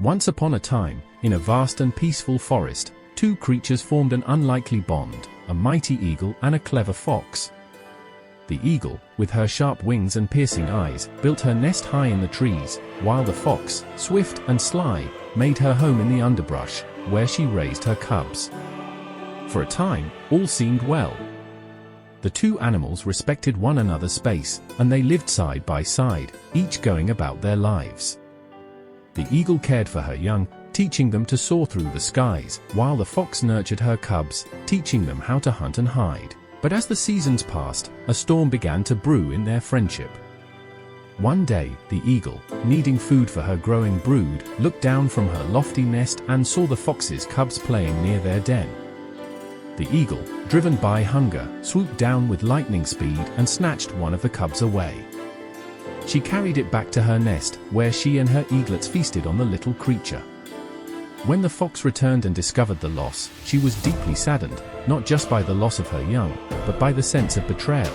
Once upon a time, in a vast and peaceful forest, two creatures formed an unlikely bond, a mighty eagle and a clever fox. The eagle, with her sharp wings and piercing eyes, built her nest high in the trees, while the fox, swift and sly, made her home in the underbrush, where she raised her cubs. For a time, all seemed well. The two animals respected one another's space, and they lived side by side, each going about their lives. The eagle cared for her young, teaching them to soar through the skies, while the fox nurtured her cubs, teaching them how to hunt and hide. But as the seasons passed, a storm began to brew in their friendship. One day, the eagle, needing food for her growing brood, looked down from her lofty nest and saw the fox's cubs playing near their den. The eagle, driven by hunger, swooped down with lightning speed and snatched one of the cubs away. She carried it back to her nest, where she and her eaglets feasted on the little creature. When the fox returned and discovered the loss, she was deeply saddened, not just by the loss of her young, but by the sense of betrayal.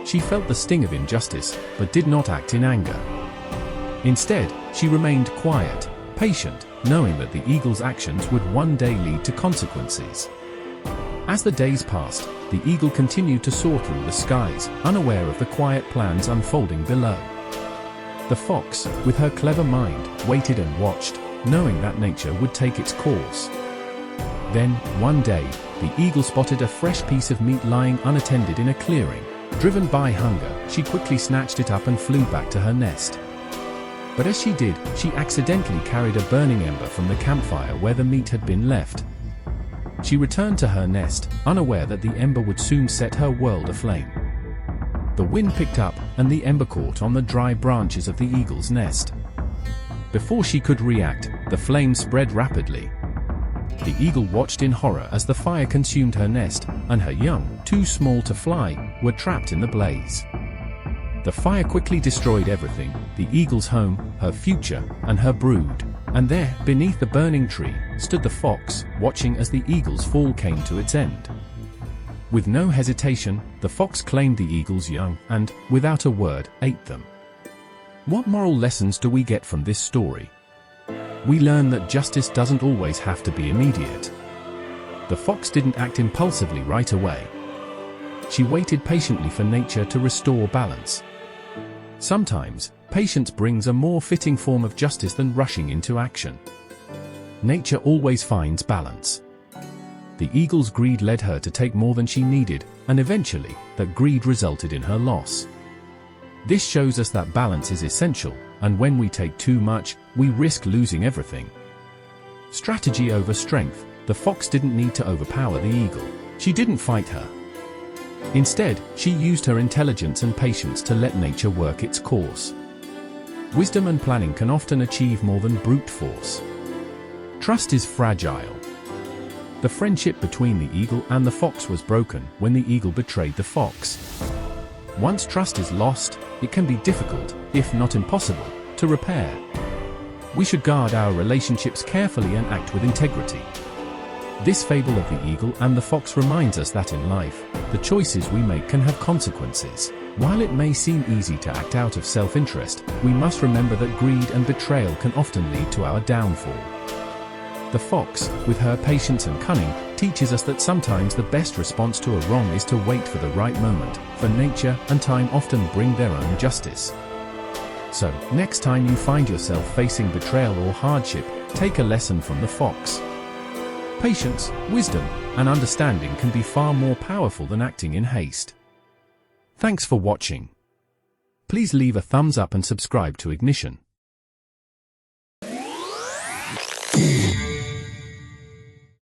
She felt the sting of injustice, but did not act in anger. Instead, she remained quiet, patient, knowing that the eagle's actions would one day lead to consequences. As the days passed, the eagle continued to soar through the skies, unaware of the quiet plans unfolding below. The fox, with her clever mind, waited and watched, knowing that nature would take its course. Then, one day, the eagle spotted a fresh piece of meat lying unattended in a clearing. Driven by hunger, she quickly snatched it up and flew back to her nest. But as she did, she accidentally carried a burning ember from the campfire where the meat had been left. She returned to her nest, unaware that the ember would soon set her world aflame. The wind picked up, and the ember caught on the dry branches of the eagle's nest. Before she could react, the flame spread rapidly. The eagle watched in horror as the fire consumed her nest, and her young, too small to fly, were trapped in the blaze. The fire quickly destroyed everything: the eagle's home, her future, and her brood. And there, beneath the burning tree, stood the fox, watching as the eagle's fall came to its end. With no hesitation, the fox claimed the eagle's young, and, without a word, ate them. What moral lessons do we get from this story? We learn that justice doesn't always have to be immediate. The fox didn't act impulsively right away. She waited patiently for nature to restore balance. Sometimes, patience brings a more fitting form of justice than rushing into action. Nature always finds balance. The eagle's greed led her to take more than she needed, and eventually, that greed resulted in her loss. This shows us that balance is essential, and when we take too much, we risk losing everything. Strategy over strength. The fox didn't need to overpower the eagle. She didn't fight her. Instead, she used her intelligence and patience to let nature work its course. Wisdom and planning can often achieve more than brute force. Trust is fragile. The friendship between the eagle and the fox was broken when the eagle betrayed the fox. Once trust is lost, it can be difficult, if not impossible, to repair. We should guard our relationships carefully and act with integrity. This fable of the eagle and the fox reminds us that in life, the choices we make can have consequences. While it may seem easy to act out of self-interest, we must remember that greed and betrayal can often lead to our downfall. The fox, with her patience and cunning, teaches us that sometimes the best response to a wrong is to wait for the right moment, for nature and time often bring their own justice. So, next time you find yourself facing betrayal or hardship, take a lesson from the fox. Patience, wisdom, and understanding can be far more powerful than acting in haste. Thanks for watching. Please leave a thumbs up and subscribe to Ignition.